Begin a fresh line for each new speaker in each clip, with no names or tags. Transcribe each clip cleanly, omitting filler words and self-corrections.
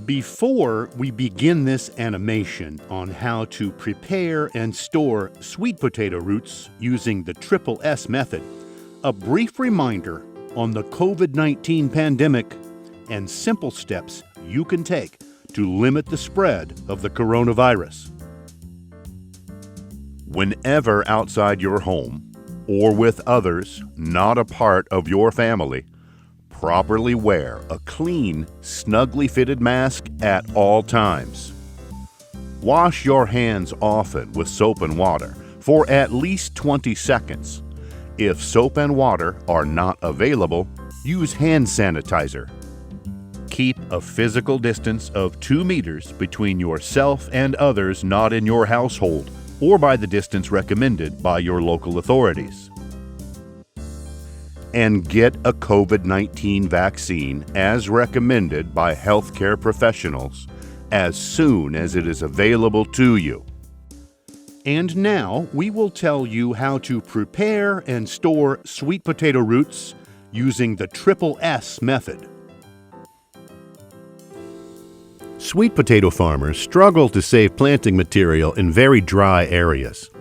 Before we begin this animation on how to prepare and store sweet potato roots using the Triple S method, a brief reminder on the COVID-19 pandemic and simple steps you can take to limit the spread of the coronavirus. Whenever outside your home or with others not a part of your family, properly wear a clean, snugly fitted mask at all times. Wash your hands often with soap and water for at least 20 seconds. If soap and water are not available, use hand sanitizer. Keep a physical distance of 2 meters between yourself and others not in your household or by the distance recommended by your local authorities. And get a COVID-19 vaccine as recommended by healthcare professionals as soon as it is available to you. And now we will tell you how to prepare and store sweet potato roots using the Triple S method. Sweet potato farmers struggle to save planting material in very dry areas.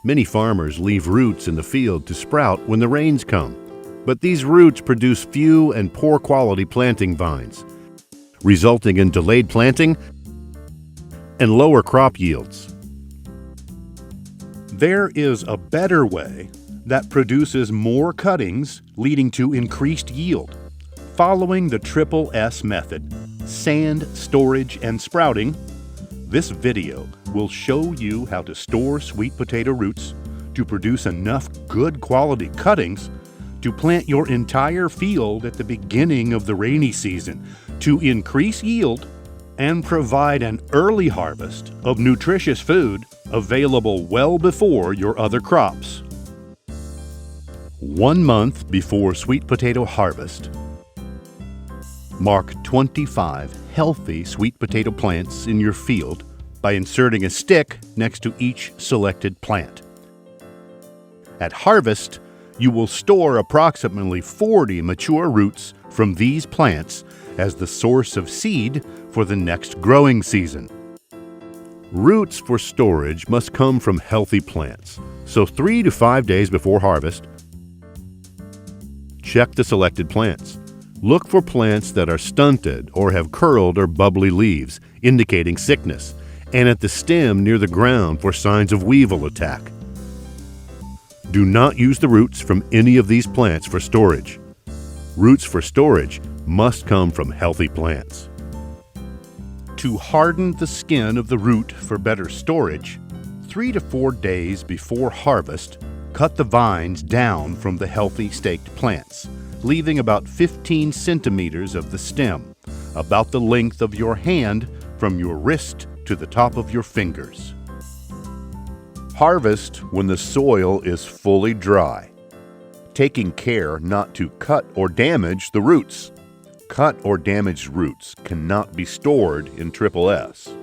Many farmers leave roots in the field to sprout when the rains come, but these roots produce few and poor quality planting vines, resulting in delayed planting and lower crop yields. There is a better way that produces more cuttings, leading to increased yield. Following the Triple S method, sand, storage, and sprouting, this video will show you how to store sweet potato roots to produce enough good quality cuttings to plant your entire field at the beginning of the rainy season to increase yield and provide an early harvest of nutritious food available well before your other crops. 1 month before sweet potato harvest, mark 25 healthy sweet potato plants in your field by inserting a stick next to each selected plant. At harvest, you will store approximately 40 mature roots from these plants as the source of seed for the next growing season. Roots for storage must come from healthy plants, so 3 to 5 days before harvest, check the selected plants. Look for plants that are stunted or have curled or bubbly leaves, indicating sickness, and at the stem near the ground for signs of weevil attack. Do not use the roots from any of these plants for storage. Roots for storage must come from healthy plants. To harden the skin of the root for better storage, 3 to 4 days before harvest, cut the vines down from the healthy staked plants, leaving about 15 centimeters of the stem, about the length of your hand from your wrist to the top of your fingers. Harvest when the soil is fully dry, taking care not to cut or damage the roots. Cut or damaged roots cannot be stored in Triple S.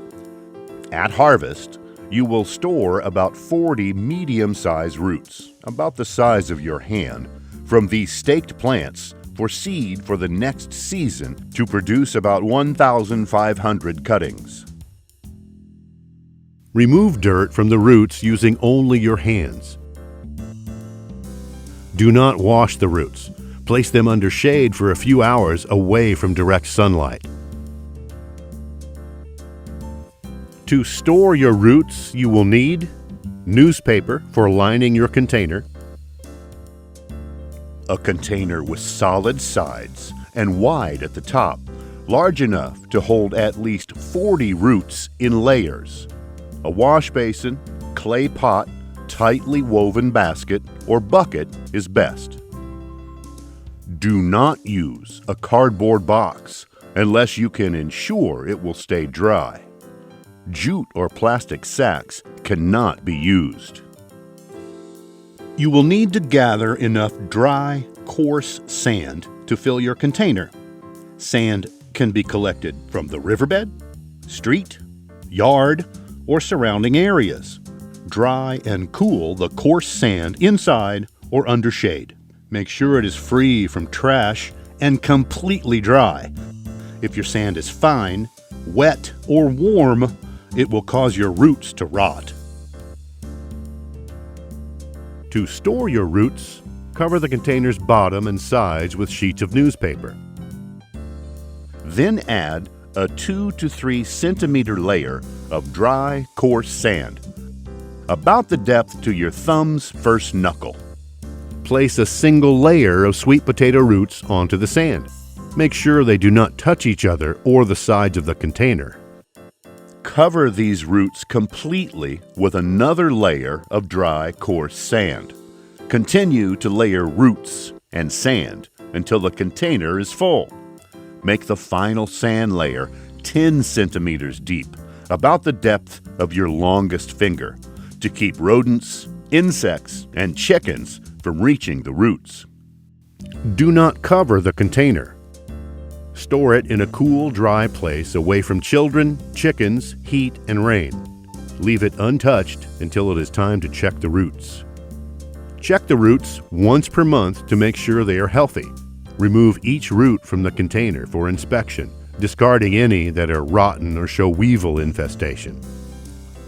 At harvest, you will store about 40 medium-sized roots, about the size of your hand, from these staked plants for seed for the next season to produce about 1,500 cuttings. Remove dirt from the roots using only your hands. Do not wash the roots. Place them under shade for a few hours away from direct sunlight. To store your roots, you will need newspaper for lining your container, a container with solid sides and wide at the top, large enough to hold at least 40 roots in layers, a wash basin, clay pot, tightly woven basket, or bucket is best. Do not use a cardboard box unless you can ensure it will stay dry. Jute or plastic sacks cannot be used. You will need to gather enough dry, coarse sand to fill your container. Sand can be collected from the riverbed, street, yard, or surrounding areas. Dry and cool the coarse sand inside or under shade. Make sure it is free from trash and completely dry. If your sand is fine, wet, or warm, it will cause your roots to rot. To store your roots, cover the container's bottom and sides with sheets of newspaper. Then add a 2 to 3 centimeter layer of dry, coarse sand, about the depth to your thumb's first knuckle. Place a single layer of sweet potato roots onto the sand. Make sure they do not touch each other or the sides of the container. Cover these roots completely with another layer of dry, coarse sand. Continue to layer roots and sand until the container is full. Make the final sand layer 10 centimeters deep, about the depth of your longest finger, to keep rodents, insects, and chickens from reaching the roots. Do not cover the container. Store it in a cool, dry place away from children, chickens, heat, and rain. Leave it untouched until it is time to check the roots. Check the roots once per month to make sure they are healthy. Remove each root from the container for inspection, discarding any that are rotten or show weevil infestation.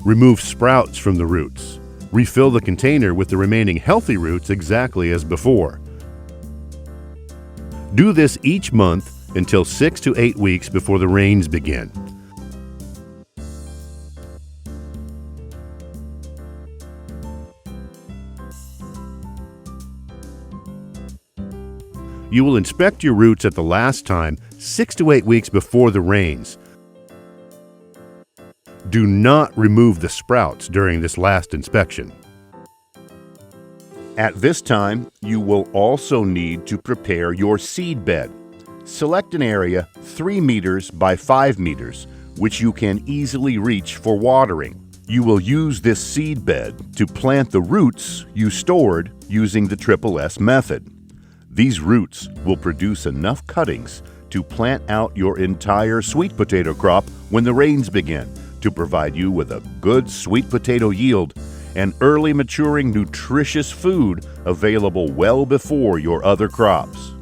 Remove sprouts from the roots. Refill the container with the remaining healthy roots exactly as before. Do this each month until 6 to 8 weeks before the rains begin. You will inspect your roots at the last time 6 to 8 weeks before the rains. Do not remove the sprouts during this last inspection. At this time, you will also need to prepare your seed bed. Select an area 3 meters by 5 meters, which you can easily reach for watering. You will use this seed bed to plant the roots you stored using the SSS method. These roots will produce enough cuttings to plant out your entire sweet potato crop when the rains begin, to provide you with a good sweet potato yield and early maturing nutritious food available well before your other crops.